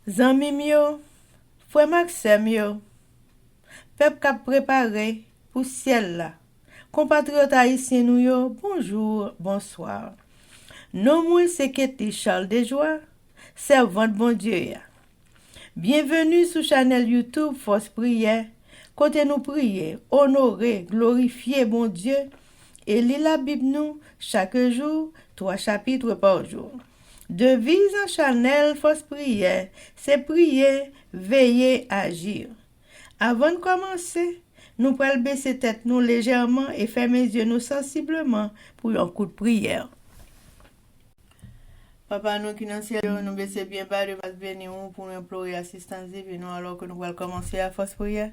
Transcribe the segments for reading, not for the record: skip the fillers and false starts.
Zanmim yo, Frère Maxime yo, peuple k'ap préparé pour ciel là. Compatriotes haïtiens nous yo, bonjour, bonsoir. Non moi c'est Ketty Charles Desjoie, servante bon Dieu ya. Bienvenue sur channel YouTube Force Prière, côté nous prier, honorer, glorifier bon Dieu et lire la Bible nous chaque jour, 3 chapitres par jour. Devise en channel Force Prière, c'est prier, veiller, agir. Avant de commencer, nous pouvons baisser tête nous légèrement et fermer les yeux nous sensiblement pour un coup de prière. Papa, nous qui dans le ciel, nous baissons bien bas de votre béni pour nous implorer assistance divine alors que nous allons commencer à force prière.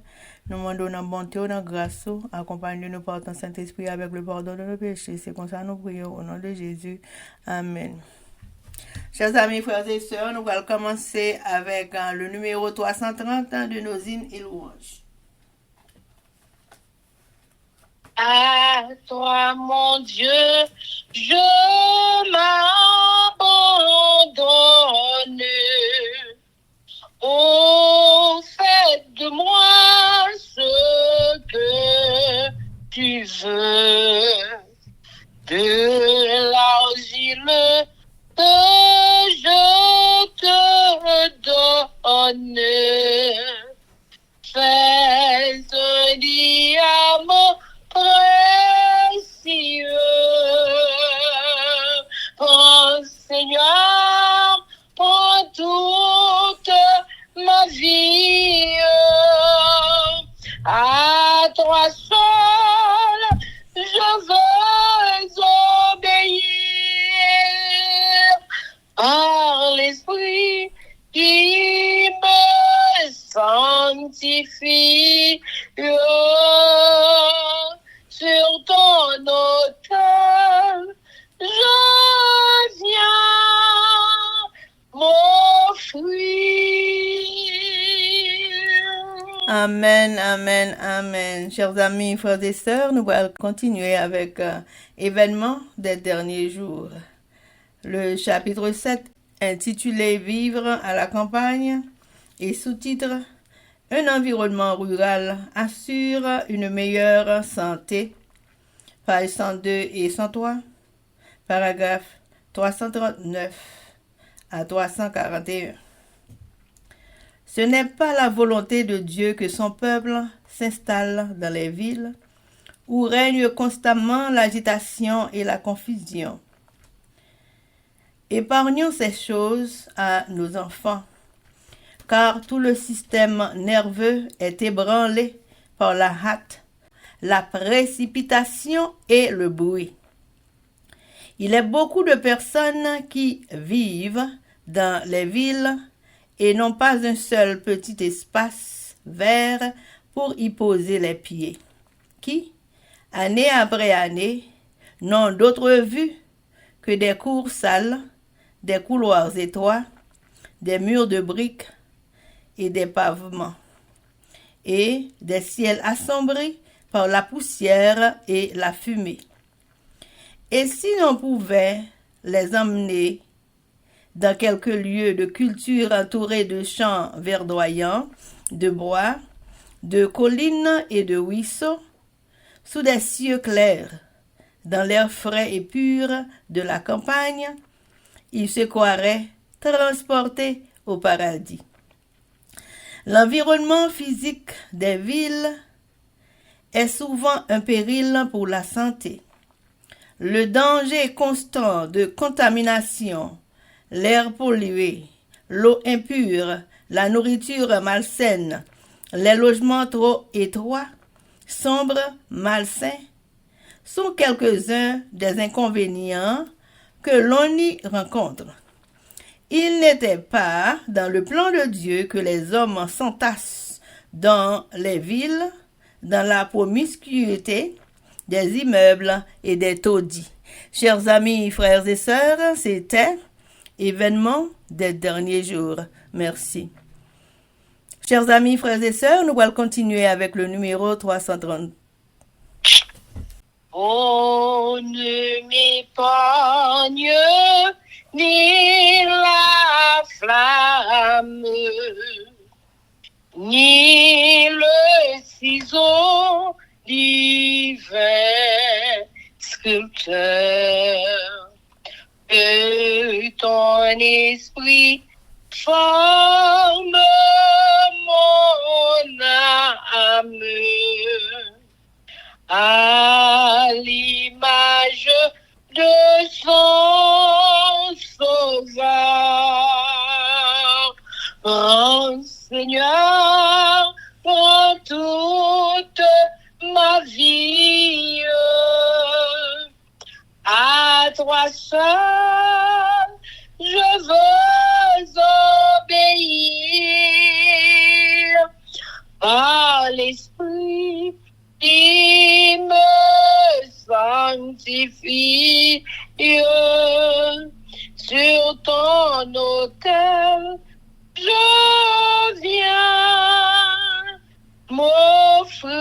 Nous demandons dans bonté, dans grâce, accompagne-nous par ton Saint-Esprit avec le pardon de nos péchés. C'est comme ça nous prions au nom de Jésus. Amen. Chers amis, frères et sœurs, nous allons commencer avec le numéro 330 de nos hymnes et louanges. À toi, mon Dieu, je m'abandonne. Oh, fais de moi ce que tu veux. De l'argile que je te donne. Fais un diamant précieux. Prends, Seigneur, prends toute ma vie. À toi seul, je veux obéir. Par l'Esprit qui me sanctifie. Sur ton autel, je viens m'offrir. Amen, amen, amen. Chers amis, frères et sœurs, nous allons continuer avec événements des derniers jours. Le chapitre 7, intitulé Vivre à la campagne, et sous-titre Un environnement rural assure une meilleure santé. Pages 102 et 103, paragraphe 339 à 341. Ce n'est pas la volonté de Dieu que son peuple s'installe dans les villes où règne constamment l'agitation et la confusion. Épargnons ces choses à nos enfants, car tout le système nerveux est ébranlé par la hâte, la précipitation et le bruit. Il y a beaucoup de personnes qui vivent dans les villes et n'ont pas un seul petit espace vert pour y poser les pieds, qui, année après année, n'ont d'autre vue que des cours sales, des couloirs étroits, des murs de briques et des pavements, et des ciels assombris par la poussière et la fumée. Et si l'on pouvait les emmener dans quelques lieux de culture entourés de champs verdoyants, de bois, de collines et de ruisseaux, sous des cieux clairs, dans l'air frais et pur de la campagne, ils se croiraient transportés au paradis. L'environnement physique des villes est souvent un péril pour la santé. Le danger constant de contamination, l'air pollué, l'eau impure, la nourriture malsaine, les logements trop étroits, sombres, malsains, sont quelques-uns des inconvénients que l'on y rencontre. Il n'était pas dans le plan de Dieu que les hommes s'entassent dans les villes, dans la promiscuité des immeubles et des taudis. Chers amis, frères et sœurs, c'était événement des derniers jours. Merci. Chers amis, frères et sœurs, nous allons continuer avec le numéro 330. Oh, ne m'épargne ni la flamme, ni le ciseau divin sculpteur, que ton esprit forme mon âme à l'image de son sauveur. Rends, Seigneur, prends toute ma vie à toi seul, je veux obéir par l'Esprit qui me sanctifie. Sur ton autel, je viens m'offrir.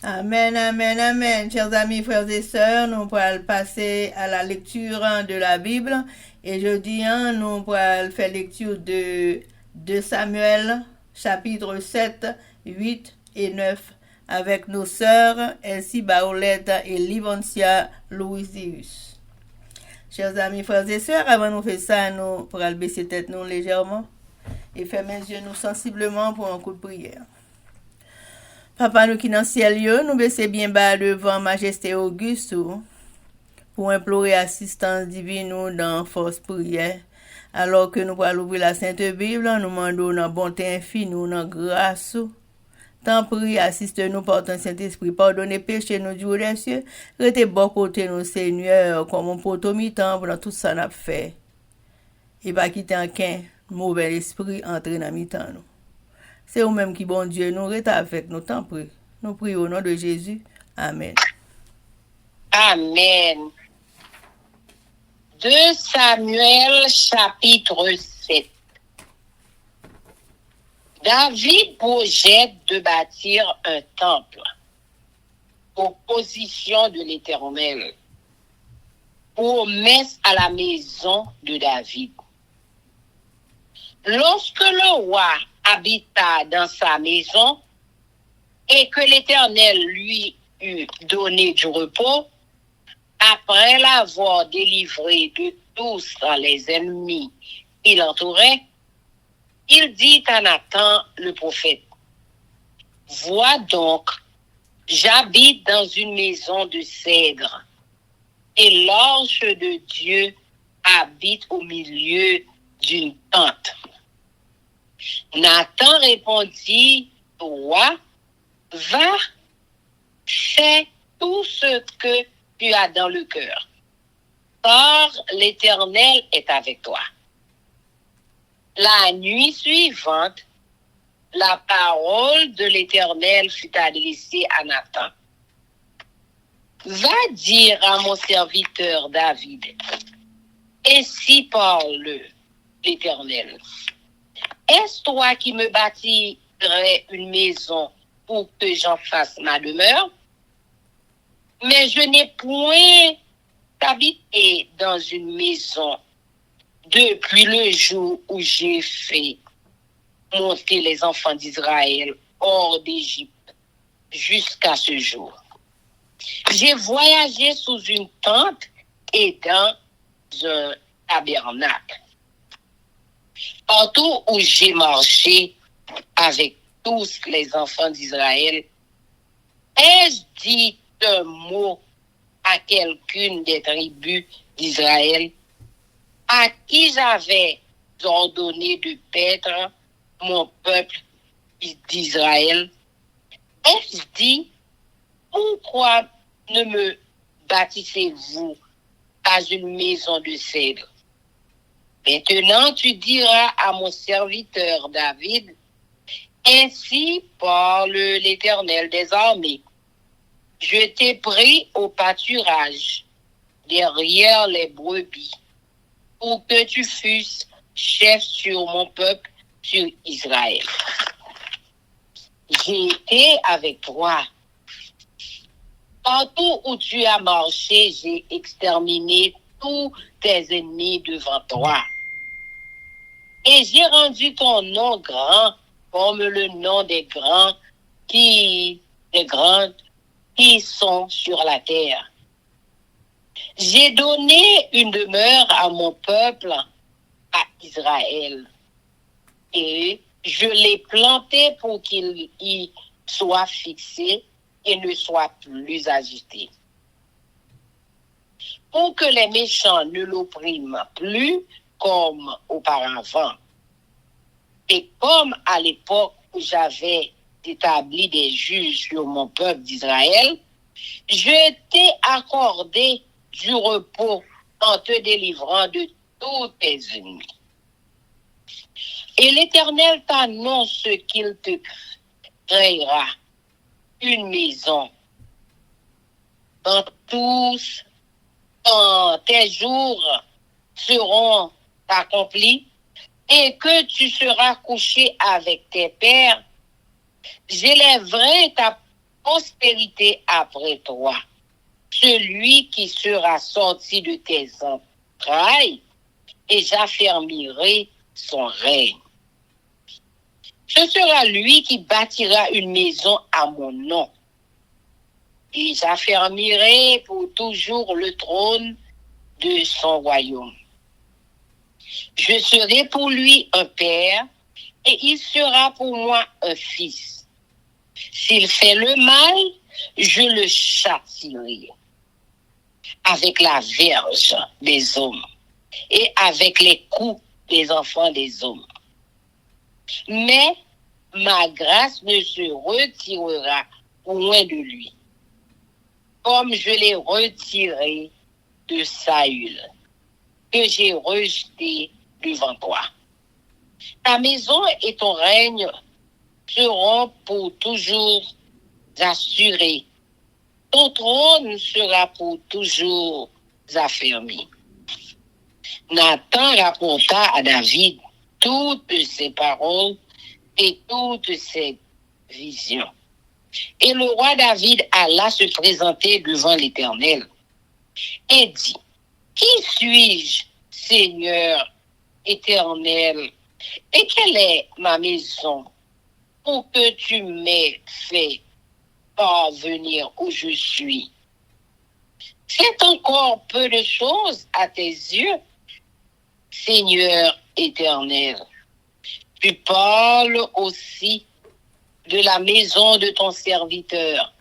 Amen, amen, amen. Chers amis, frères et sœurs, nous pourrons passer à la lecture de la Bible. Et jeudi, nous pourrons faire lecture de Samuel, chapitre 7, 8 et 9, avec nos sœurs Elsie Baolette et Livancia Louisius. Chers amis, frères et sœurs, avant de faire ça, nous pourrons baisser tête nous légèrement et fermer les yeux nous sensiblement pour un coup de prière. Papa nous qui dans le ciel, nous baissons bien bas devant Majesté Auguste pour implorer assistance divine nous dans force prière. Alors que nous allons ouvrir la Sainte Bible, nous demandons dans bonté infinie, dans grâce. Tant prie, assiste-nous par ton Saint-Esprit, pardonnez péché nous du haut des cieux, restez bon côté nous, Seigneur, comme on peut au mi-temps dans tout ça n'a fait. Et pas quitter aucun mauvais esprit entrer dans mi-temps nous. C'est vous-même qui, bon Dieu, nous restez avec nous, tant prie. Nous prions au nom de Jésus. Amen. Amen. 2 Samuel chapitre 7. David projette de bâtir un temple aux positions de l'Éternel, promesse à la maison de David. Lorsque le roi habita dans sa maison et que l'Éternel lui eut donné du repos, après l'avoir délivré de tous les ennemis qui l'entouraient, il dit à Nathan le prophète, « Vois donc, j'habite dans une maison de cèdre, et l'ange de Dieu habite au milieu d'une tente. » Nathan répondit au roi, « Va, fais tout ce que tu as dans le cœur, car l'Éternel est avec toi. » La nuit suivante, la parole de l'Éternel fut adressée à Nathan. « Va dire à mon serviteur David, ainsi parle l'Éternel. Est-ce toi qui me bâtirais une maison pour que j'en fasse ma demeure? Mais je n'ai point habité dans une maison depuis le jour où j'ai fait monter les enfants d'Israël hors d'Égypte jusqu'à ce jour. J'ai voyagé sous une tente et dans un tabernacle. Partout où j'ai marché avec tous les enfants d'Israël, ai-je dit un mot à quelqu'une des tribus d'Israël à qui j'avais ordonné de paître mon peuple d'Israël? Ai-je dit, pourquoi ne me bâtissez-vous pas une maison de cèdre? Maintenant, tu diras à mon serviteur David, ainsi parle l'Éternel des armées. Je t'ai pris au pâturage derrière les brebis pour que tu fusses chef sur mon peuple, sur Israël. J'ai été avec toi Partout où tu as marché, j'ai exterminé tous tes ennemis devant toi. Et j'ai rendu ton nom grand comme le nom des grands des grands qui sont sur la terre. J'ai donné une demeure à mon peuple, à Israël, et je l'ai planté pour qu'il y soit fixé et ne soit plus agité. Pour que les méchants ne l'oppriment plus comme auparavant. Et comme à l'époque où j'avais établi des juges sur mon peuple d'Israël, je t'ai accordé du repos en te délivrant de tous tes ennemis. Et l'Éternel t'annonce qu'il te créera une maison quand tes jours seront accomplis et que tu seras couché avec tes pères, j'élèverai ta postérité après toi. Celui qui sera sorti de tes entrailles, et j'affermirai son règne. Ce sera lui qui bâtira une maison à mon nom. Et j'affermirai pour toujours le trône de son royaume. Je serai pour lui un père, et il sera pour moi un fils. S'il fait le mal, je le châtierai avec la verge des hommes et avec les coups des enfants des hommes. Mais ma grâce ne se retirera loin de lui, comme je l'ai retiré de Saül, que j'ai rejeté devant toi. Ta maison et ton règne seront pour toujours assurés. Ton trône sera pour toujours affermi. Nathan rapporta à David toutes ses paroles et toutes ses visions. Et le roi David alla se présenter devant l'Éternel et dit, qui suis-je, Seigneur éternel, et quelle est ma maison pour que tu m'aies fait parvenir où je suis? C'est encore peu de choses à tes yeux, Seigneur éternel. Tu parles aussi de la maison de ton serviteur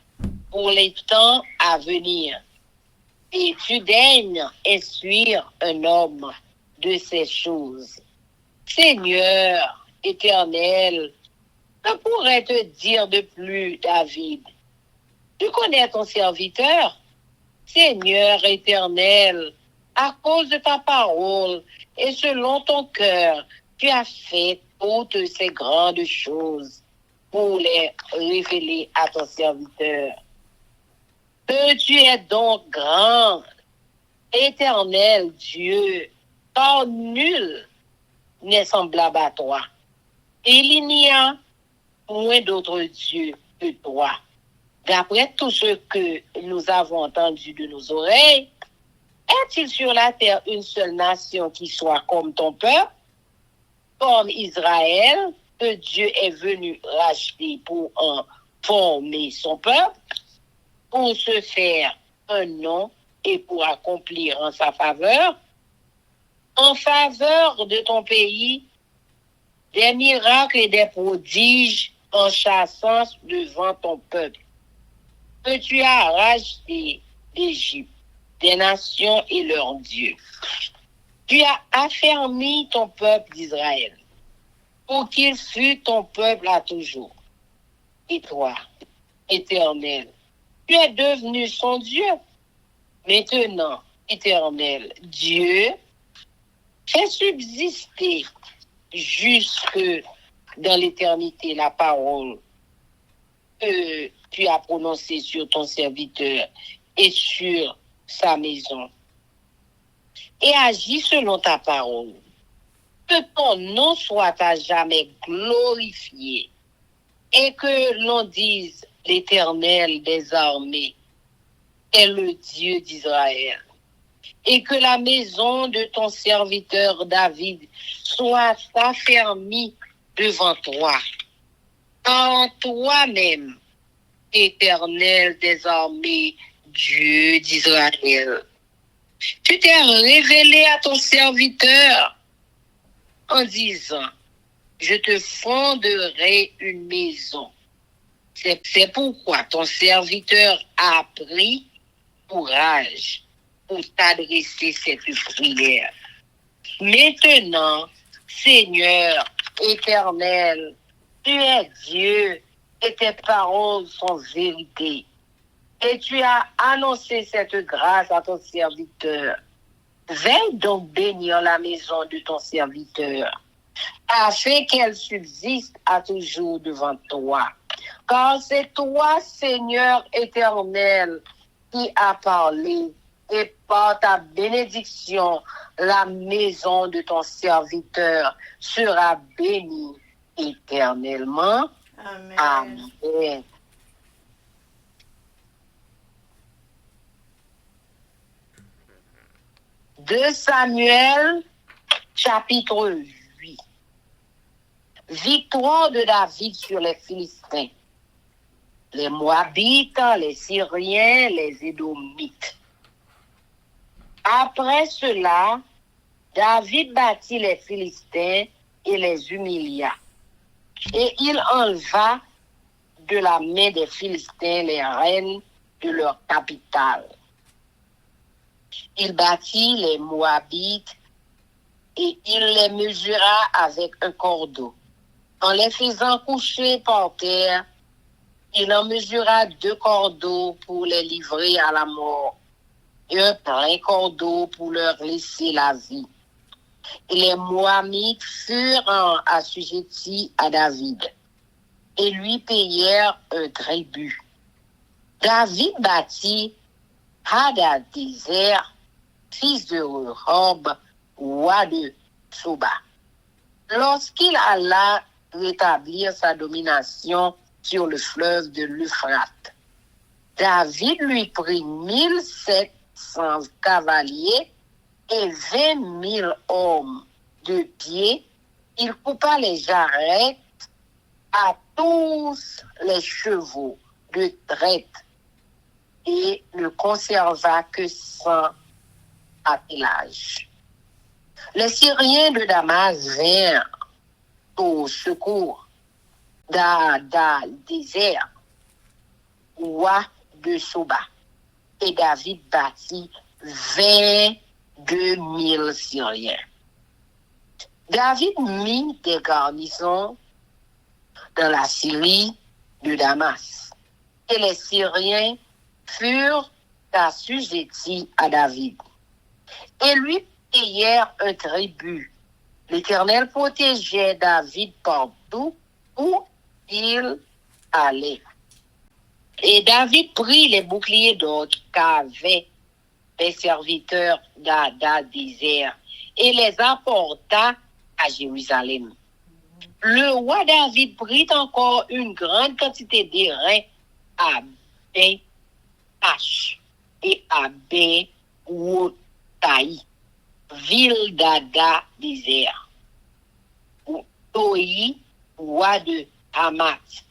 pour les temps à venir. Et tu daignes instruire un homme de ces choses. Seigneur éternel, que pourrais te dire de plus, David? Tu connais ton serviteur, Seigneur éternel, à cause de ta parole et selon ton cœur, tu as fait toutes ces grandes choses pour les révéler à ton serviteur. Que tu es donc grand, éternel Dieu, car nul n'est semblable à toi. Et il n'y a point d'autre Dieu que toi. D'après tout ce que nous avons entendu de nos oreilles, est-il sur la terre une seule nation qui soit comme ton peuple, comme Israël, que Dieu est venu racheter pour en former son peuple, pour se faire un nom et pour accomplir en sa faveur, en faveur de ton pays, des miracles et des prodiges en chassant devant ton peuple, que tu as racheté d'Égypte, des nations et leurs dieux. Tu as affermi ton peuple d'Israël, pour qu'il fût ton peuple à toujours. Et toi, Éternel, tu es devenu son Dieu. Maintenant, Éternel, Dieu, fais subsister jusque dans l'éternité la parole que tu as prononcée sur ton serviteur et sur sa maison. Et agis selon ta parole. Que ton nom soit à jamais glorifié et que l'on dise l'Éternel des armées est le Dieu d'Israël. Et que la maison de ton serviteur David soit affermie devant toi. En toi-même, Éternel des armées, Dieu d'Israël. Tu t'es révélé à ton serviteur en disant, je te fonderai une maison. C'est pourquoi ton serviteur a pris courage pour t'adresser cette prière. Maintenant, Seigneur éternel, tu es Dieu et tes paroles sont vérité. Et tu as annoncé cette grâce à ton serviteur. Veille donc bénir la maison de ton serviteur, afin qu'elle subsiste à toujours devant toi. Car c'est toi, Seigneur éternel, qui a parlé, et par ta bénédiction, la maison de ton serviteur sera bénie éternellement. Amen. Amen. De Samuel, chapitre 8. Victoire de David sur les Philistins, les Moabites, les Syriens, les Édomites. Après cela, David battit les Philistins et les humilia. Et il enleva de la main des Philistins les reines de leur capitale. Il battit les Moabites et il les mesura avec un cordeau. En les faisant coucher par terre, il en mesura 2 cordeaux pour les livrer à la mort et un plein cordeau pour leur laisser la vie. Et les Moabites furent assujettis à David et lui payèrent un tribut. David battit Hadadézer, fils de Rehob, roi de Soba. Lorsqu'il alla rétablir sa domination sur le fleuve de l'Euphrate, David lui prit 1700 cavaliers et 20 000 hommes de pied. Il coupa les jarrets à tous les chevaux de traite et ne conserva que 100 attellages. Les Syriens de Damas vinrent au secours d'Hadadézer, roi de Soba, et David battit 22 000 Syriens. David mit des garnisons dans la Syrie de Damas, et les Syriens furent assujettis à David et lui payèrent un tribut. L'Éternel protégeait David partout où il allait. Et David prit les boucliers d'or qu'avaient les serviteurs d'Hadadézer et les apporta à Jérusalem. Le roi David prit encore une grande quantité d'airain à Ben-H et à Ben-Wotaï, ville d'Hadadézer. Toi, roi de Hamath,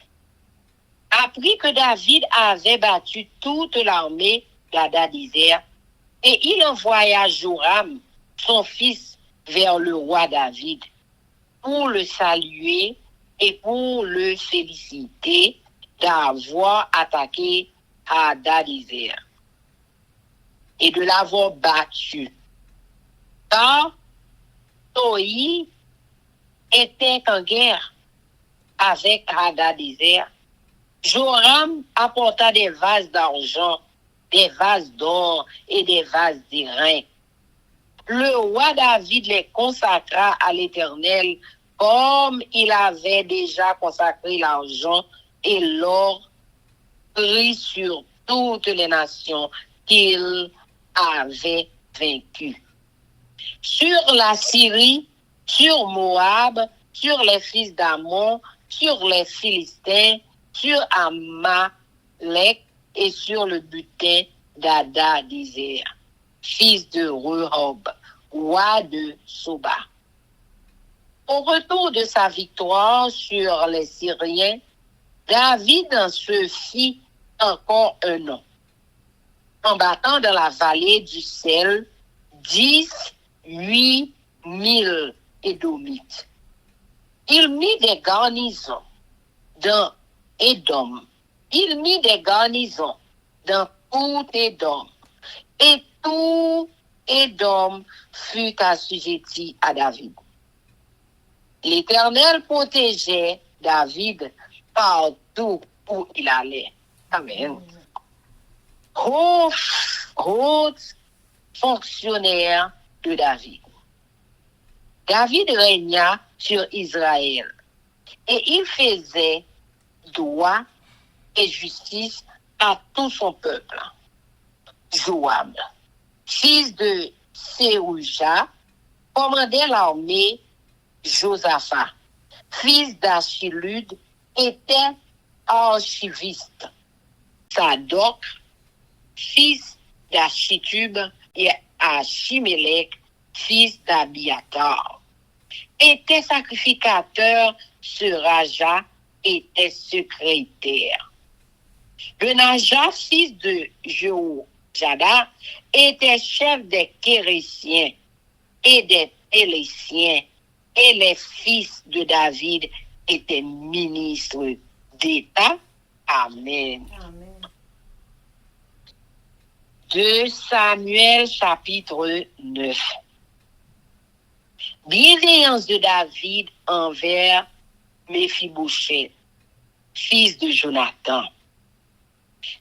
apprit que David avait battu toute l'armée d'Hadadézer et il envoya Joram, son fils, vers le roi David pour le saluer et pour le féliciter d'avoir attaqué Hadadézer et de l'avoir battu. Car Toi était en guerre avec Hadadézer. Joram apporta des vases d'argent, des vases d'or et des vases d'airain. Le roi David les consacra à l'Éternel comme il avait déjà consacré l'argent et l'or pris sur toutes les nations qu'il avait vaincues. Sur la Syrie, sur Moab, sur les fils d'Ammon, sur les Philistins, sur Amalek et sur le butin d'Adadézer, fils de Rehob, roi de Soba. Au retour de sa victoire sur les Syriens, David se fit encore un nom, en battant dans la vallée du sel 8 000 Édomites. Il mit des garnisons dans Édom. Il mit des garnisons dans tout Édom. Et tout Édom fut assujetti à David. L'Éternel protégeait David partout où il allait. Amen. Haut fonctionnaire de David. David régna sur Israël et il faisait droit et justice à tout son peuple. Joab, fils de Sérouja, commandait l'armée. Josaphat, fils d'Achilud, était archiviste. Sadoc, fils d'Achitub, et Achimélec, fils d'Abiatar, était sacrificateur. Seraja était secrétaire. Benaja, fils de Jéhojada, était chef des Kérésiens et des Pélésiens, et les fils de David étaient ministres d'État. Amen. Amen. 2 Samuel chapitre 9. Bienveillance de David envers Méphibosheth, fils de Jonathan.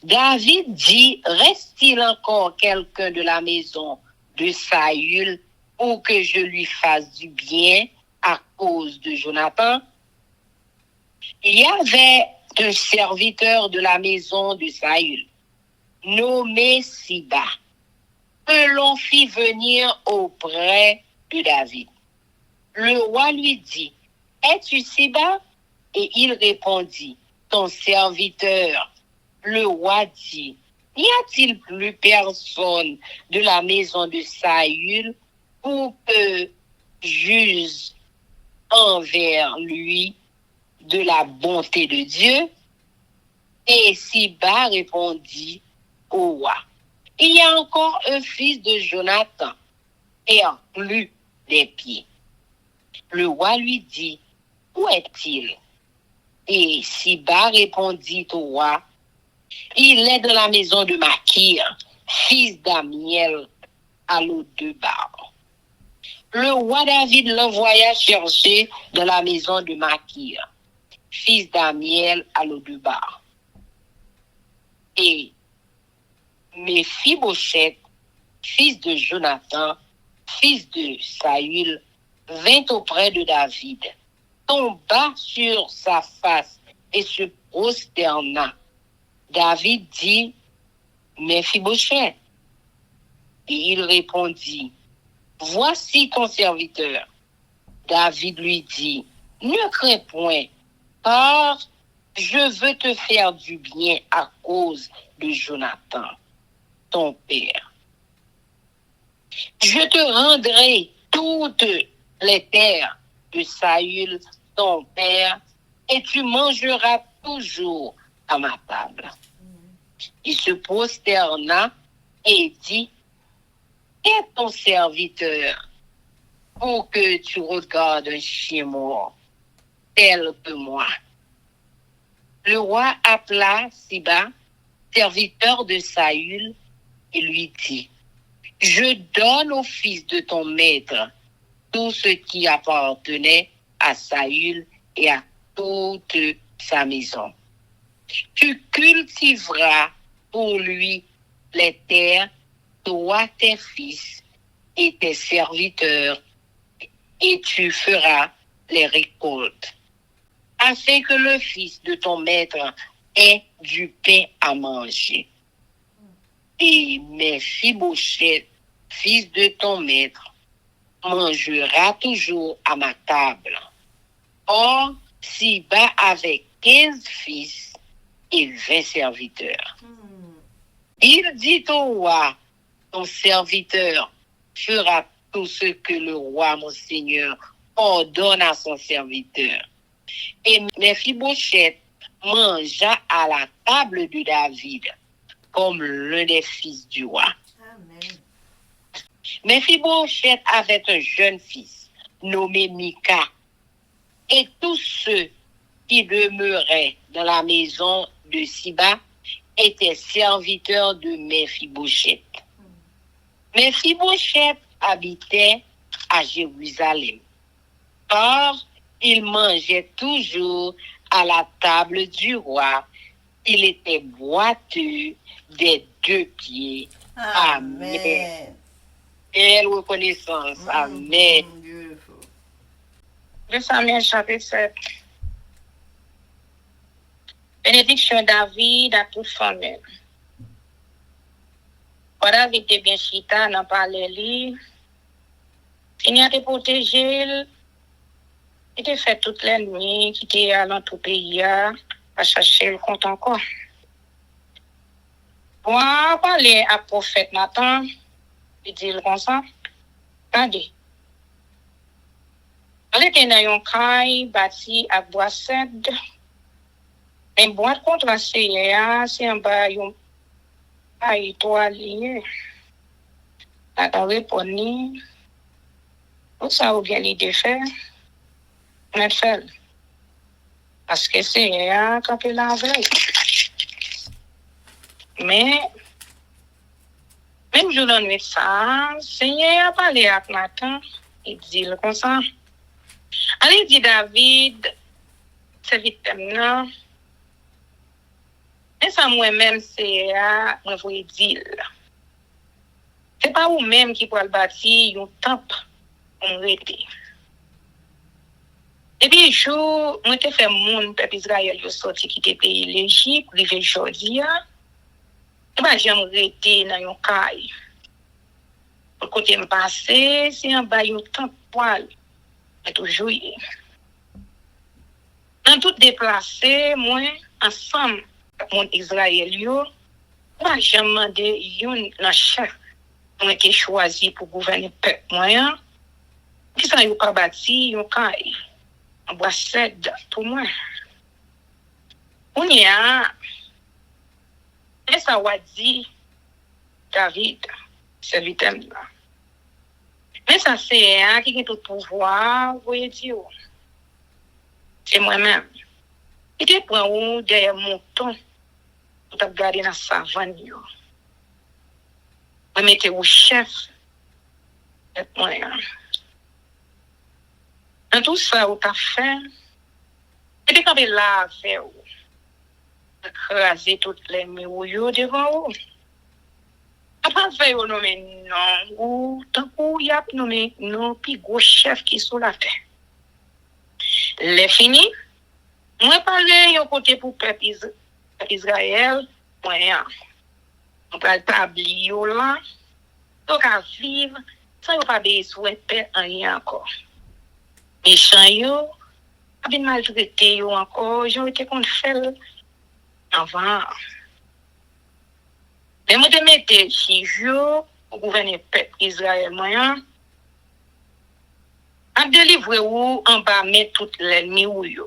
David dit, reste-t-il encore quelqu'un de la maison de Saül pour que je lui fasse du bien à cause de Jonathan? Il y avait un serviteur de la maison de Saül, nommé Siba, que l'on fit venir auprès de David. Le roi lui dit, es-tu Siba? Et il répondit, ton serviteur. Le roi dit, n'y a-t-il plus personne de la maison de Saül pour que juge envers lui de la bonté de Dieu? Et Siba répondit au roi, il y a encore un fils de Jonathan, et en plus des pieds. Le roi lui dit, où est-il? Et Siba répondit au roi, il est dans la maison de Makir, fils d'Amiel, à Lo-Debar. Le roi David l'envoya chercher dans la maison de Makir, fils d'Amiel, à Lo-Debar. Et Méphibosheth, fils de Jonathan, fils de Saül, vint auprès de David, tomba sur sa face et se prosterna. David dit, Méphibosheth. Et il répondit, voici ton serviteur. David lui dit, ne crains point, car je veux te faire du bien à cause de Jonathan, ton père. Je te rendrai toutes les terres de Saül, ton père, et tu mangeras toujours à ma table. Il se prosterna et dit, est ton serviteur pour que tu regardes chez moi, tel que moi. Le roi appela Siba, serviteur de Saül, et lui dit, je donne au fils de ton maître tout ce qui appartenait à Saül et à toute sa maison. Tu cultiveras pour lui les terres, toi, tes fils et tes serviteurs, et tu feras les récoltes, afin que le fils de ton maître ait du pain à manger. Et Méphibosheth, fils de ton maître, mangera toujours à ma table. Or, Siba avait 15 fils et 20 serviteurs. Il dit au roi, ton serviteur fera tout ce que le roi, mon Seigneur, ordonne à son serviteur. Et Méphibosheth mangea à la table de David, comme l'un des fils du roi. Amen. Méphibosheth avait un jeune fils, nommé Mika, et tous ceux qui demeuraient dans la maison de Siba étaient serviteurs de Méphibosheth. Méphibosheth habitait à Jérusalem, car il mangeait toujours à la table du roi. Il était boiteux des 2 pieds. Amen. Quelle reconnaissance. Amen. Beautiful. 2 Samuel chapitre 7. Bénédiction David à toute famille. Quand David était bien chita, n'a pas li. Seigneur te protégé, il te fait toute la nuit, qui était à dans tout pays, à chercher le compte encore. Moi, parler à prophète Nathan, il dit comme ça. Regardez. Elle était dans un caille bâti à bois cèdre. Un bois de contrasté, c'est un bas, un étoilé. La répondu. Tout ça, vous gagnez des faits. On fait. Parce que c'est un quand il la veille. Mais, même jour de nuit, ça, Seigneur a parlé avec Nathan. Il dit comme ça. Allez, dit David, c'est vite maintenant. Mais ça, moi-même, c'est à moi, vous dire. C'est pas vous-même qui pourrez le bâtir, un temple, on rete. Et puis, jour, moi, te fait mon peuple Israël, yo sorti qui te pays l'Égypte, rive Jordia. Et ben, j'aime rete dans yon caille. Pour côté me passer, c'est un bas yon temple poil. Mais toujours, dans tout déplacé, moi, ensemble, avec mon Israël, yo, moi, j'aime demander yon dans chaque, moi, qui choisi pour gouverner le peuple moyen. Qui ça yon pas bâti, yon caille. En bois cèdre pour moi. On y a, et ça va dire, David, serviteur là. Mais ça, c'est un qui a tout pouvoir, vous voyez dire. C'est moi-même. Et qui prend où derrière mon ton, pour garder dans la savane. Vous mettez au chef, et moi. Dans tout ça, vous avez fait, et puis quand vous là, vous écrasez toutes les murs devant vous. Après, vous nommez non, ou tant que vous avez nommé non, puis gros chef qui sont la terre. Les fini, moi, parler un côté pour le peuple Israël, moi, on peut établir là, donc à vivre, sans vous pas besoin de paix, rien encore. Méchants yo, a bien maltraité yo encore, j'en été qu'on fait avant. Mais moi de mettre 6 jours pour gouverner le peuple Israël moyen, a délivré ou en bas mettre tout l'ennemi ou yo.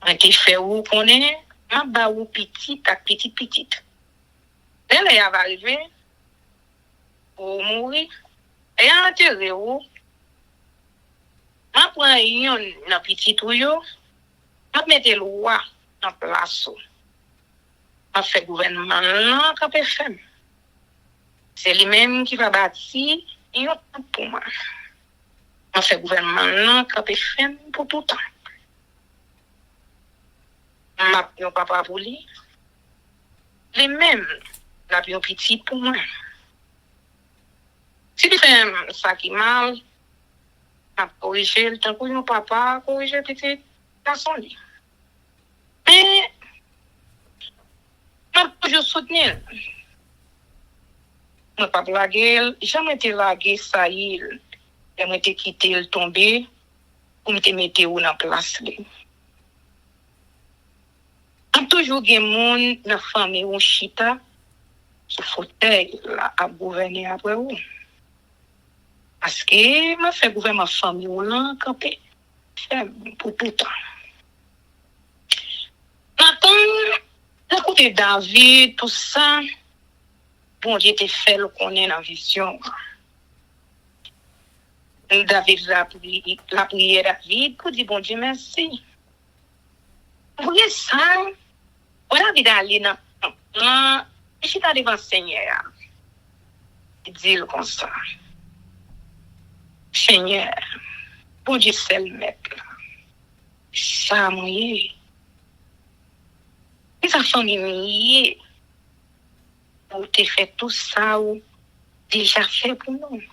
On te fait ou connaît, en bas ou petit à petit. Là il va arriver pour mourir et enterrer ou. Je prends yon dans petit tuyau, je mets le roi en place. Je fais gouvernement là, quand je fais. C'est lui-même qui va bâtir yon pour moi. Je fais gouvernement là, quand je fais pour tout le temps. Je prends papa pour lui. Lui-même, la pion petit pour moi. Si tu fais ça qui mal, a corrigé le temps pour mon papa, corriger petit garçon. Mais, je toujours soutenir. Mon papa blagué, jamais été lagué ça il. Jamais été quitté le tomber pour me mettre où dans place. On toujours gen moun dans famille ou chita sous fauteuil là à gouverner après ou. Parce que m'a fait gouverner ma famille ou là campé pour tout temps. Maintenant, écoutez David, tout ça, bon Dieu te fait le connaître dans vision. David la prière David pour dire bon Dieu merci. Pour ça, on a David aller dans je suis devant le Seigneur. Il dit comme ça. Seigneur, bon Dieu c'est le maître. Ça moi. Ça famille pour te faire tout ça ou déjà fait pour nous.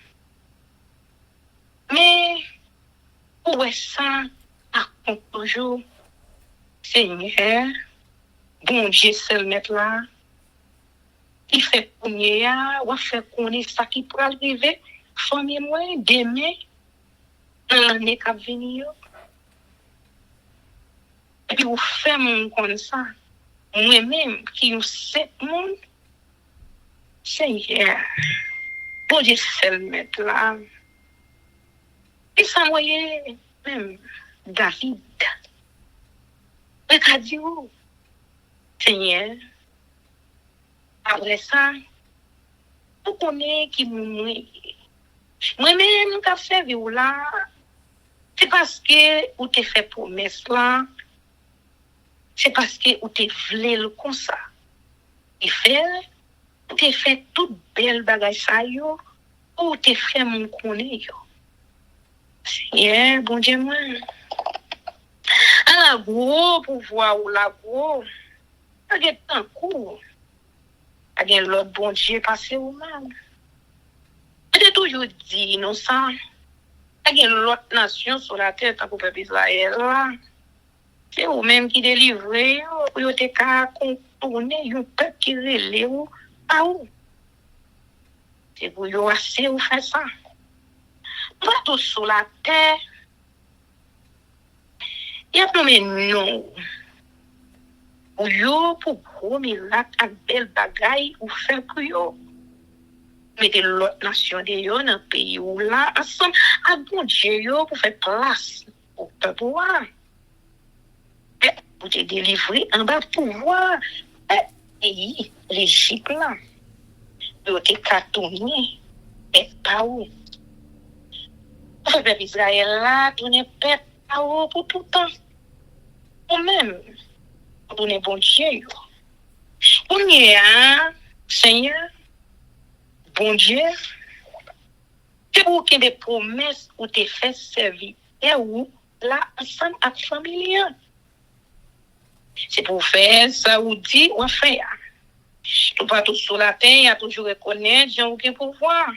Mais où est ça à toujours Seigneur, bon Dieu c'est le maître là. Il fait premier ou fait connaître ça qui pourra arriver famille moi demain dans l'année qui va venir. Et puis vous faites comme ça. Moi-même, qui nous sept monde, Seigneur, bon Dieu, c'est le maître là. Et ça, moi, même David, il a dit, oh, Seigneur, après ça, vous connaissez qui moi-même, qui fait vivre là, c'est parce que vous t'avez fait promesse là. C'est parce que vous te voulez le comme ça. Et faire, vous te fait toute belle bagaille ça yo, ou te fait mon connaître yo. Seigneur, bon Dieu moi. À la gros pouvoir ou la gros, pas de temps court. Pas de l'autre bon Dieu passé ou mal. Je toujours dit non ça. Pas de l'autre nation sur la terre tant que peuple Israël là. C'est vous-même qui délivrez, vous avez qu'à contourner un peuple qui relève à où. C'est pour vous assez ou faire ça. Pas tout sur la terre. Il y a plein de noms. Vous pour gros miracle, à belle bagaille, ou faire pour vous. Mettez l'autre nation de vous dans le pays où là, ensemble, à bon Dieu, pour faire place au peuple. Pour te délivrer en bas pouvoir pays l'Égypte là. Pour te cartonner et pas où. Le peuple Israël là, tourner peuple pas où pour tout le temps. Ou même, pour tourner bon Dieu. On y est, Seigneur, bon Dieu, c'est pour qu'il y ait des promesses où te fait servir. Et où, là, ensemble avec la famille. C'est pour faire ça ou dit ou faire. Tout pas tout sur la terre, il y a toujours reconnaître, j'ai aucun pouvoir.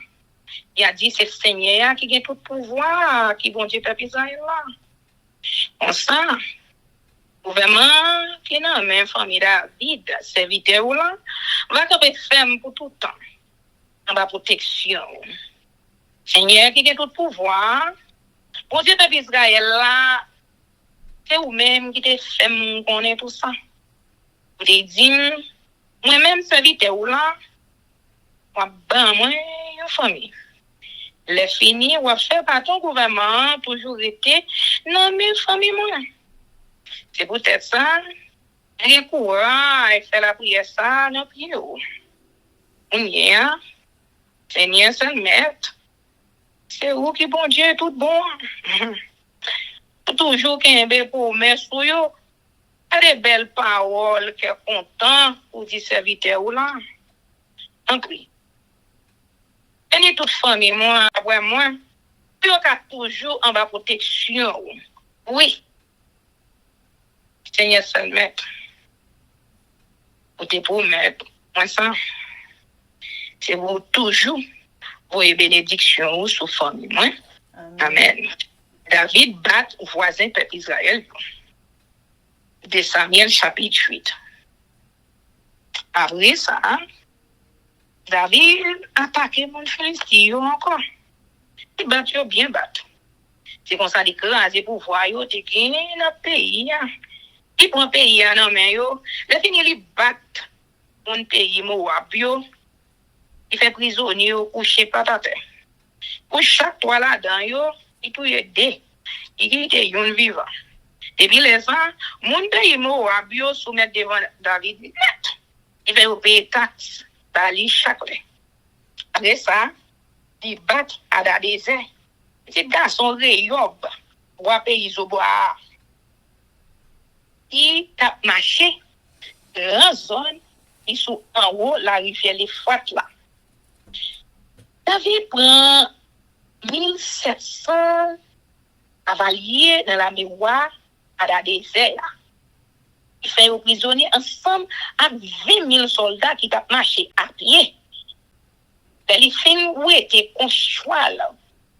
Il a dit c'est le Seigneur qui a tout pouvoir, qui bon Dieu peuple Israël là. Comme ça, gouvernement qui n'a même famille David, serviteur là, va capable faire pour tout le temps. En bas protection. Seigneur qui a tout pouvoir, bon Dieu peuple Israël là. C'est vous-même qui te fait connaître tout ça. Vous te dites, moi-même, serviteur ou là, moi, une famille. Le fini, ou fait par ton gouvernement, toujours été, non, mais famille, moi. C'est peut-être ça, j'ai courant, et fait la prière ça, non, puis on y est, Seigneur, c'est le maître. C'est vous qui, bon Dieu, tout bon. Toujours qu'il y a une belle promesse pour vous. Des belles paroles qui est content pour dire serviteur ou là. Donc oui. Et toute famille, moi, après moi, il y a toujours en bas protection. Oui. Seigneur, c'est le maître. Pour te promettre, moi ça, c'est vous toujours, vous avez bénédiction sur famille, moi. Amen. David bat voisin peuple Israël. De Samuel chapitre 8. Après ça, David attaqué mon Philistin encore. Il battu bien battu. C'est comme ça qu'il a pour voir yo te gagné dans le pays. Il prend pays en main yo, le fini li bat mon pays Moab yo, il fait prisonnier au coucher patate. Pour chaque toi là-dedans yo, il touye deux, il quitte yon vivant. Et puis les gens, mon pays Moab yo soumet devant David net. Il fait payer taxe, bali chaque année. Après ça, il bat à la désert. Petit garçon Reyob, roi pays Zoboa. Il tape marché, grand zone, il sous en haut, la rivière les Fouates là. David prend 1700 cavaliers dans la mémoire à la désert là. Il fait aux prisonniers ensemble avec 20 000 soldats qui tapent marché à pied. Les films où était conchoil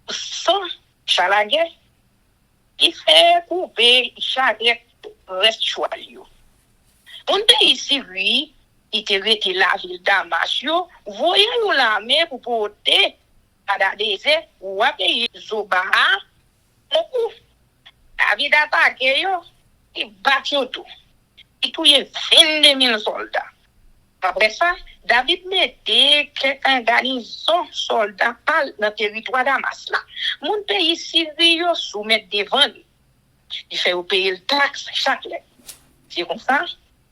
sans chalaguet, il fait couper chaque reste choix. On pays Syrie, il était resté la ville Damas, voyez l'armée pour porter à la désert ou à pays Zobaha. David attaque, il bat tout. Il touille 22 000 soldats. Après ça, David mettait quelques garnisons soldats dans le territoire d'Amas. Mon pays Syrie soumet devant lui. Il fait payer le taxe chaque année. C'est comme ça.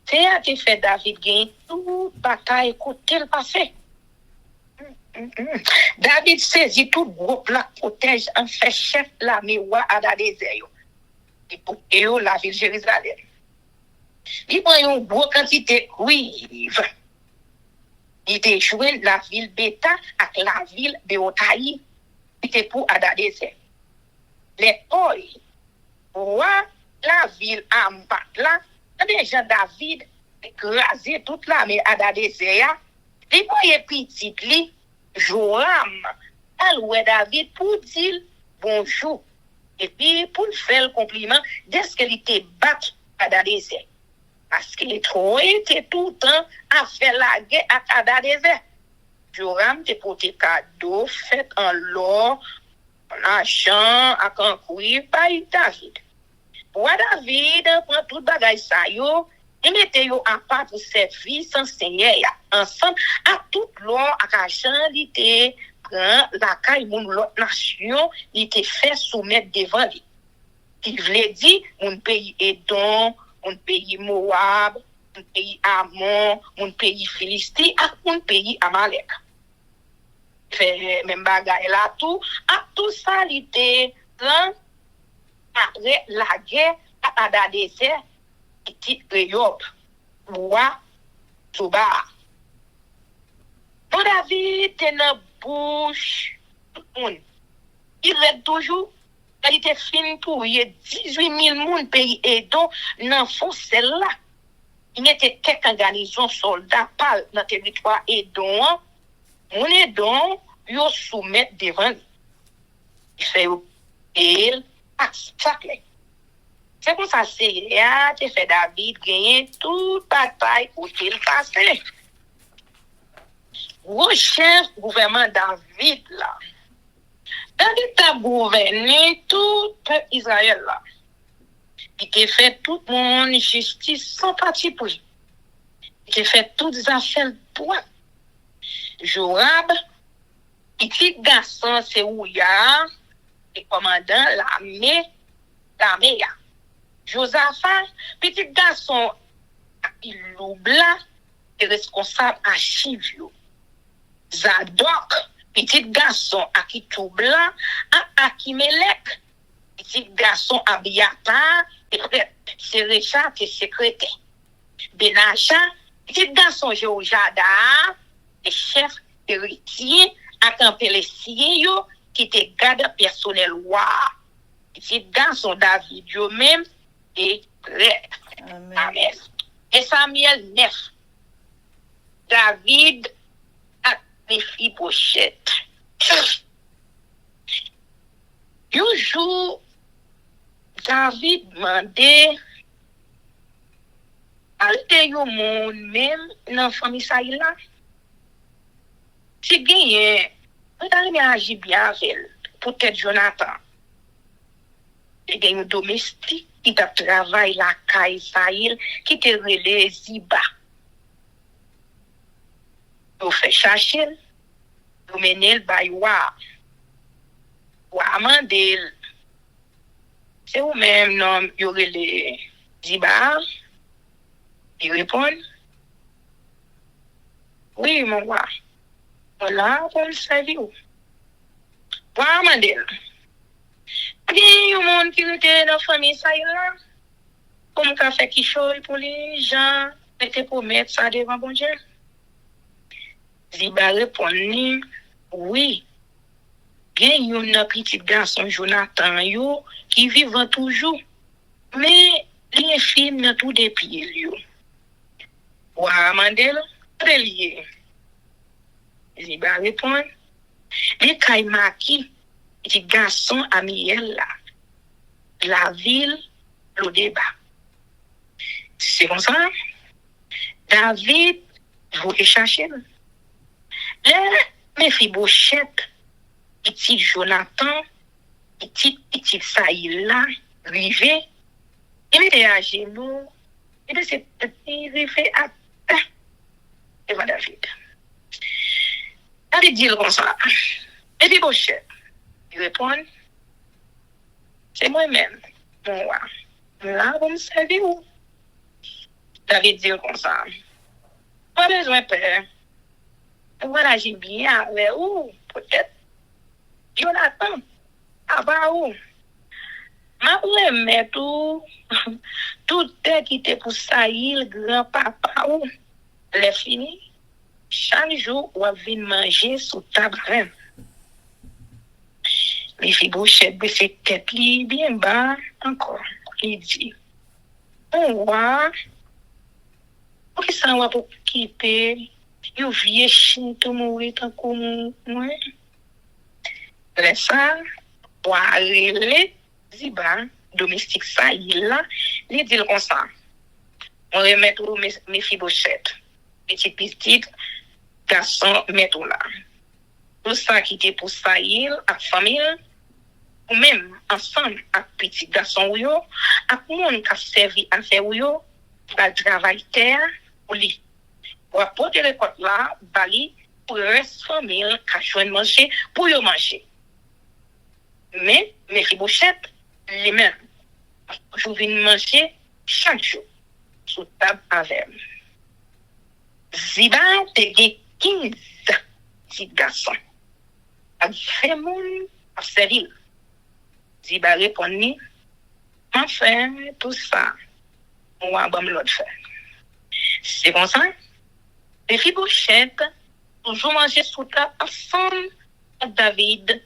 C'est à qui fait David gagner toute bataille côté le passé. David saisit tout groupe la protège en fait chef la miroir à la désert. Et pour eux, la ville Jérusalem. Il prend une grosse quantité de cuivre. Il était joué la ville Beta avec la ville Beotaï. Il était pour Adadézer. Les oeils, la ville Ambatla, déjà David écrasé toute l'armée Adadézer. Il voyait petit li, Joram, aloué David pour dire bonjour. Et puis pour faire le compliment, dès qu'il était battu Adadézer. Parce qu'il est trop été tout le temps à faire la guerre à Adadézer. Joram te porté cadeau fait en l'or, en argent, en cuivre par David. Pour David, prend tout bagage ça yo, et mettez yo en part pour servir sans seigneur ensemble à tout l'or à l'argent il te prend la caille mon l'autre nation, il te fait soumettre devant lui. Il voulait dire mon pays Édom, mon pays Moab, mon pays Ammon, mon pays Philistie, et mon pays Amalek. Fait même bagaille là tout, à tout ça il était après la guerre à Adadézer, petit Reyob, roi Zoba. Pour David, t'es dans bouche tout le monde. Il est toujours, il était fini pour y 18 000 personnes pays Édom dans fond celle-là. Il mettait quelques garnisons soldats par dans le territoire Édom. Mon Édom, il soumet devant lui. Il fait il accepte. C'est comme ça, c'est fait David gagner toute bataille pour qu'il passe. Le chef gouvernement David là. David a gouverné tout Israël là. Il a fait tout le monde justice sans parti pris. Il a fait toutes les affaires pour Joab, petit garçon c'est Ouya, le commandant l'armée. Josaphat, petit garçon, il l'oubla, est responsable à Chivio. Zadok, petit garçon à qui tout blanc, à Akimelech, petit garçon à Abiatar, c'est Richard qui est secrétaire. Benacha, petit garçon Jéhojada, et chef héritier, à Campélessier, qui était garde personnel roi. Petit garçon David, lui-même, et prêt. Amen. Et Samuel 9. David a Méphibosheth. Un jour, David demandait à l'intérieur monde même dans la famille Saïla. Si gagné, on a agi bien avec elle, peut-être Jonathan. Il y a un domestique qui t'a travaillé la caille Sahil, qui te relé Ziba. Vous fait chercher, vous menez le baïwa. Ou Amandel. C'est vous-même, non, vous relé Ziba. Il répond, oui, mon roi. Voilà, pour le salut. Voilà, Mandel. Il y a un monde qui était dans la famille, ça y est là. Comme on fait qui chose pour les gens, était pour mettre ça devant bon Dieu. Ziba répond, oui. Il y a un petit garçon, Jonathan, qui vivent toujours. Mais les filles n'ont tout des pieds. Voilà, Mandel, très lié. Ziba répond, les Kaimaki, petit garçon Amiel là, la ville, le débat. C'est comme ça. David, vous cherchez. Les Mephibosheth, petit Jonathan, petit Saïl là, rivé, il était à genoux, et bien c'est rivé à terre. Et voilà David. David dit comme ça. Et puis Bosheth, il répond, c'est moi-même, mon roi. Là, vous me savez où? David dit comme ça. Pas besoin de peur. Voilà, j'ai bien avec où? Peut-être. Jonathan, à bas où? Ma remet tout qui était pour Saïl, grand-papa où? Les fini. Chaque jour, on vient manger sous table. Les Mephibosheth baissé tête bien bas encore. Il dit, on va, pour que ça va pour quitter, il vieux chien tout mourir tant que moi. Laisse ça, pour aller, Ziba, domestique ça, il dit comme ça. On remet tout Mephibosheth. Petit, garçon, mettre là. Tout ça qui était pour Saïl, à famille, ou même ensemble avec petit garçon, avec monde qui a servi à faire, qui a travaillé terre, pour lui. Pour apporter les côtes là, bali, pour le reste de la famille, qui a choisi de manger, pour y manger. Mais, Mephibosheth, lui-même, je viens manger chaque jour, sous table avec. Ziba, te gagné 15 petits garçons. Avec 20 moun à servir. Ziba répondit, enfin, tout ça, moi, je vais l'autre faire. C'est comme ça. Les Mephibosheth, toujours manger sous table ensemble avec David,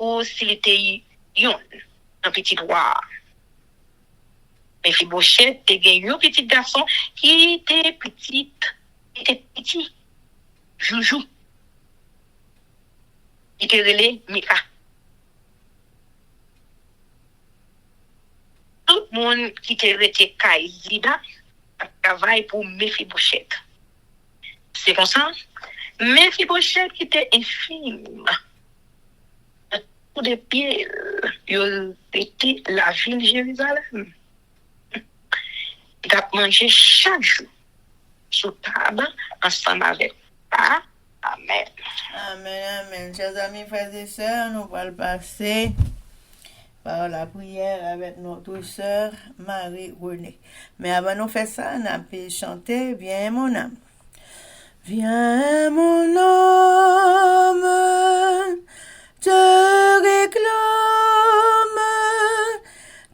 ou s'il était un petit roi. Les Mephibosheth, te gagné un petit garçon qui était petit, joujou. Il était relé Mika. Tout le monde qui était resté Ziba travaille pour Mephibosheth. C'est comme ça. Mephibosheth qui était infime. Tout de pied, il était la ville de Jérusalem. Il a mangé chaque jour sous table ensemble avec toi. Amen. Amen, amen. Chers amis, frères et sœurs, nous allons passer par la prière avec notre sœur Marie-Renée. Mais avant de faire ça, on a pu chanter Viens mon âme. Viens mon âme, te réclame,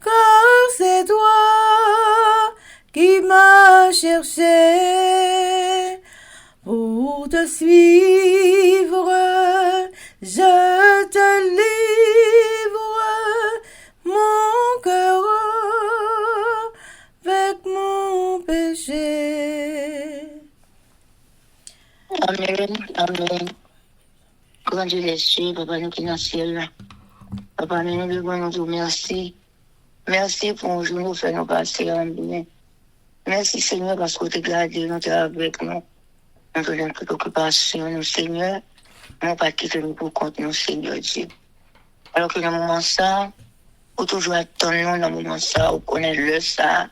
car c'est toi qui m'as cherché. Pour te suivre, je te livre mon cœur avec mon péché. Amen, amen. Grand Dieu les cieux, Papa nous qui est dans le ciel. Papa nous devons nous dire merci. Merci pour un jour nous faire nous passer en bien. Merci Seigneur parce que tu as gardé nous avec nous. Nous faisons toute occupation, nous Seigneur. Nous pas quitter nous pour compte nous Seigneur Dieu. Alors que dans le moment ça, Ou toujours attendre nous dans le moment ça, ou connaître le ça,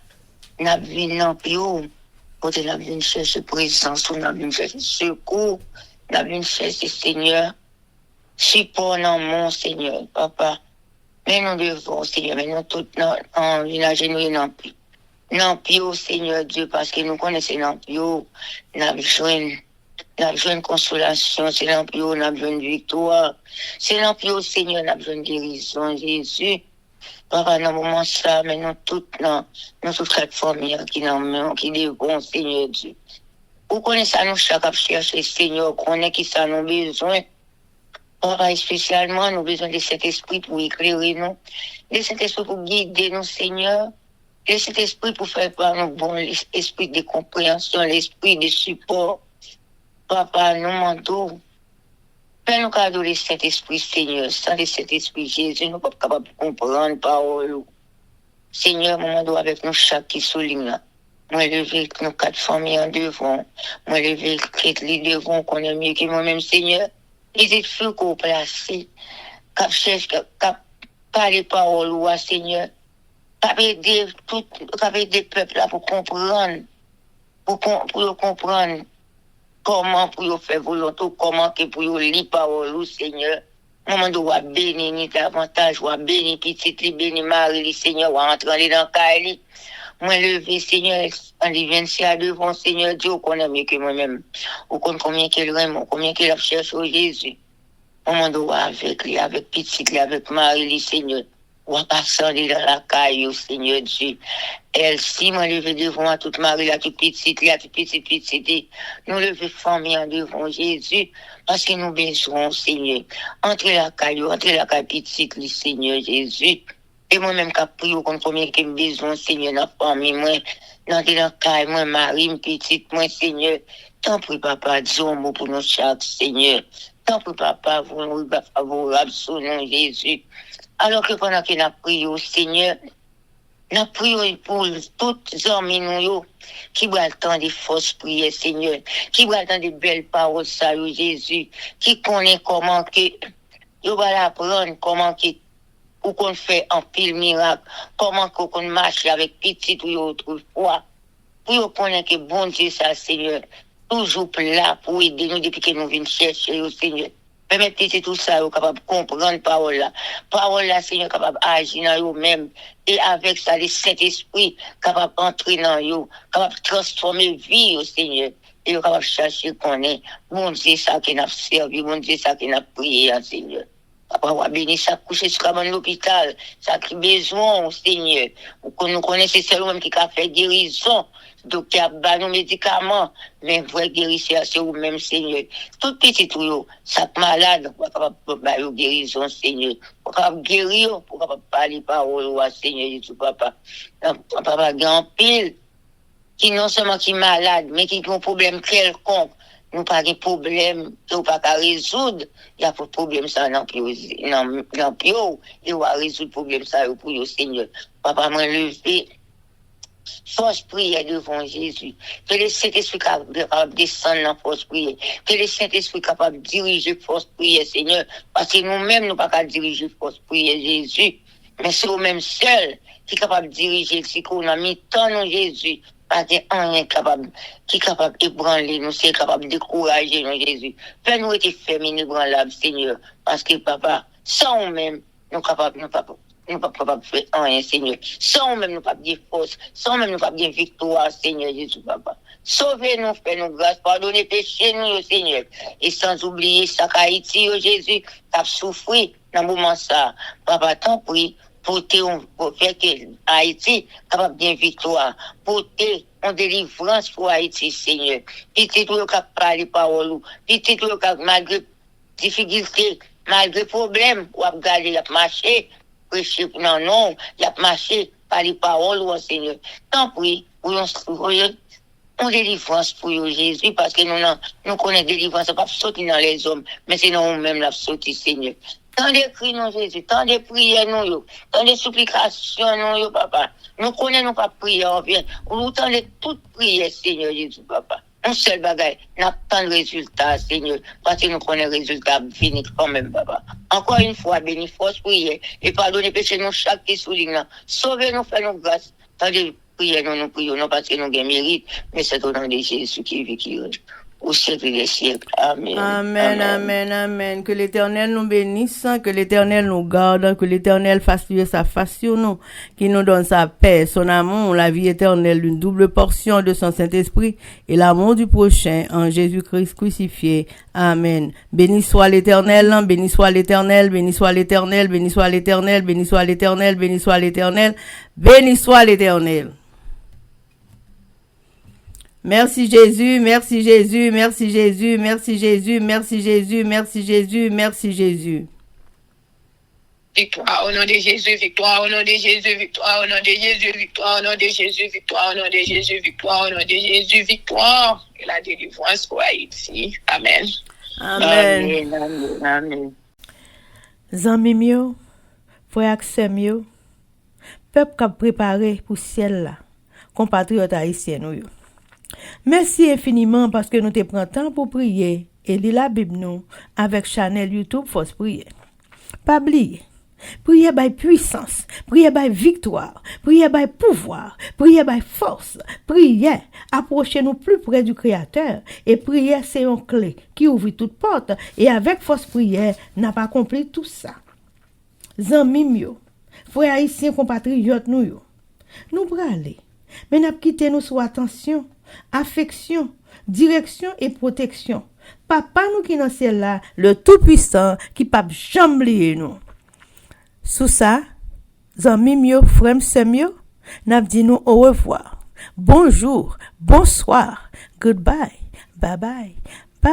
n'a vu non plus, côté n'a vu chercher présence, ou n'a vu chercher secours, n'a vu chercher Seigneur, support dans mon Seigneur, papa. Mais nous devons, Seigneur, mais nous tous, en agenouillés non plus. Non plus, Seigneur Dieu, parce que nous connaissons non plus, nous avons besoin de consolation, c'est non plus, nous avons besoin de victoire. C'est non plus, Seigneur, nous avons besoin de guérison, Jésus. Papa, dans le moment ça, mais nous toutes quatre familles qui devons, Seigneur Dieu. Vous connaissez ça, nous chaque chercher, Seigneur, connaît qui ça nous besoin. Papa, spécialement, nous avons besoin de cet esprit pour éclairer nous, de cet esprit pour guider nous, Seigneur, de cet esprit pour faire par nous bon l'esprit de compréhension, l'esprit de support. Papa, nous demandons. Fais-nous cadeau de cet esprit, Seigneur. Sans de cet esprit, Jésus, nous ne sommes pas capables de comprendre parole. Seigneur, nous avec nous chaque qui souligne là. Moi, lever nos 4 familles en devant. Moi, lever les devant qu'on est mieux que moi-même, Seigneur. Les esprits qu'on place, qu'on cherche, qu'on parle parole, Seigneur. Qu'on aider le peuple là pour comprendre. Pour comprendre. Comment pour faire volonté, comment que pour lire parole, Seigneur. Maman doit bénir davantage, doit bénir petite, bénir Marie, Seigneur, ou entrer dans le cahier. Moi, lever, Seigneur, en divin, c'est à devant, Seigneur Dieu, qu'on a mieux que moi-même. Ou qu'on combien qu'elle aime, combien qu'elle cherche au Jésus. Maman doit avec lui, avec petite, avec Marie, Seigneur. Ou à passer dans la caille, Seigneur Dieu. Elle, si m'a levé devant toute Marie, la toute petite, nous lever famille en devant Jésus, parce que nous besoin, Seigneur. Entrez la caille petite, le Seigneur Jésus. Et moi-même, qui prie, qu'on combien que besoin, Seigneur, dans la famille, moi, dans la caille, moi, Marie, petite, moi, Seigneur. Tant pis, papa, dis un mot pour nous chaque, Seigneur. Tant pis, papa, vous nous favorable sur nous, Jésus. Alors que pendant que nous prions, Seigneur, nous prions pour toutes les hommes qui voient le temps de fausses prières, Seigneur, qui voient le temps de belles paroles, salut Jésus, qui connaissent comment que, ils vont apprendre comment que, ou qu'on fait un pile miracle, comment qu'on marche avec petit ou autre fois, pour connaître que bon Dieu, ça, Seigneur, toujours là pour aider nous depuis que nous venons chercher, Seigneur. Permettez tout ça, vous capable de comprendre parole là. Parole là, Seigneur, capable d'agir dans vous-même. Et avec ça, le Saint-Esprit, capable d'entrer dans vous, capable de transformer vie, Seigneur. Et capable de chercher qu'on est. Bon Dieu, ça qui n'a servi, bon Dieu, ça qui n'a prié, Seigneur. Après avoir béni, ça coucher sur l'hôpital, ça qui besoin, Seigneur. Nous connaissons seulement qui a fait guérison. Docteur a nos médicaments, mais vrai guérisseur, c'est vous-même, Seigneur. Tout petit tout, ça malade, pour capable guérison, Seigneur. Pour capable guérir, pour capable parler parole, Seigneur Jésus, papa. Papa, grand pile, qui non seulement qui malade, mais qui ont un problème quelconque. Nous pas de problème, nous pas qu'à résoudre. Il y a pas de problème ça dans pio, et on va résoudre le problème ça pour le Seigneur. Papa m'a levé. Force prière devant Jésus. Que le Saint-Esprit capable de descendre dans force prière. Que le Saint-Esprit capable de diriger force prière, Seigneur. Parce que nous-mêmes, nous ne pouvons pas diriger force prière, Jésus. Mais c'est nous-mêmes seuls qui sont capables de diriger. Si on a mis tant en Jésus, pas de rien capable, qui est capable d'ébranler nous, c'est capable de décourager nous, Jésus. Fais-nous être fermes, inébranlables, Seigneur. Parce que, papa, sans nous-mêmes, nous sommes capables, nous ne pouvons pas faire rien, Seigneur. Sans même nous pas de force, sans même nous pas de victoire, Seigneur Jésus, papa. Sauvez-nous, fais-nous grâce, pardonnez péché nous, Seigneur. Et sans oublier ça qu'Haïti, Jésus, t'as souffert dans le moment ça. Papa, t'en prie, pour faire que Haïti capable de victoire, pour en délivrance pour Haïti, Seigneur. Petit tout le cas parler parole, petit tout le cas malgré difficulté, malgré problème, ou à garder la marché. Non, il a marché par les paroles, Seigneur. Tant pis, on délivrance pour Jésus, parce que nous connaissons délivrance, pas sortir dans les hommes, mais c'est nous-mêmes la sortie, Seigneur. Tant de cris, non, Jésus, tant de prières, non, tant de supplications, non, papa. Nous connaissons pas prier, on vient. Nous tant de toutes prières, Seigneur Jésus, papa. Un seul bagage, n'a pas de résultat, Seigneur, parce que nous prenons le résultat fini quand même, papa. Encore une fois, béni, force prière, et pardonnez péché nous chaque qui souligne. Sauvez-nous, fais-nous grâce. Tandis prière, nous prions, non parce que nous avons mérite, mais c'est au nom de Jésus qui vit, qui règne. Au siècle des siècles. Amen. Amen, amen, amen. Que l'Éternel nous bénisse, que l'Éternel nous garde, que l'Éternel fasse luire sa face sur nous, qu'il nous donne sa paix, son amour, la vie éternelle, une double portion de son Saint-Esprit et l'amour du prochain en Jésus-Christ crucifié. Amen. Béni soit l'Éternel, béni soit l'Éternel, béni soit l'Éternel, béni soit l'Éternel, béni soit l'Éternel, béni soit l'Éternel, béni soit l'Éternel. Merci Jésus, merci Jésus, merci Jésus, merci Jésus, merci Jésus, merci Jésus, merci Jésus. Victoire au nom de Jésus, victoire au nom de Jésus, victoire au nom de Jésus, victoire au nom de Jésus, victoire au nom de Jésus, victoire au nom de Jésus, victoire. Et la délivrance soit ici. Amen. Amen. Amen. Amen. Zami mio, frère Axem yo, peuple qui a préparé pour ciel là, compatriotes haïtiens yo. Merci infiniment parce que nous te prenons temps pour prier et lire la Bible nous avec channel YouTube Force Prière. Pas oublier. Prière by puissance, prière by victoire, prière by pouvoir, prière by force, prière approchez-nous plus près du Créateur et prière c'est une clé qui ouvre toute porte et avec force prière n'a pas accompli tout ça. Zanmi yo, frères haïtiens compatriotes nous yo. Nous braler, mais n'a quitté nous sous attention, affection, direction et protection. Papa nous qui dans ciel là, le tout-puissant qui pas jamais oublier nous. Sous ça, zanmi mio, frère semio, n'a dit nous au revoir. Bonjour, bonsoir, goodbye, bye bye, bye.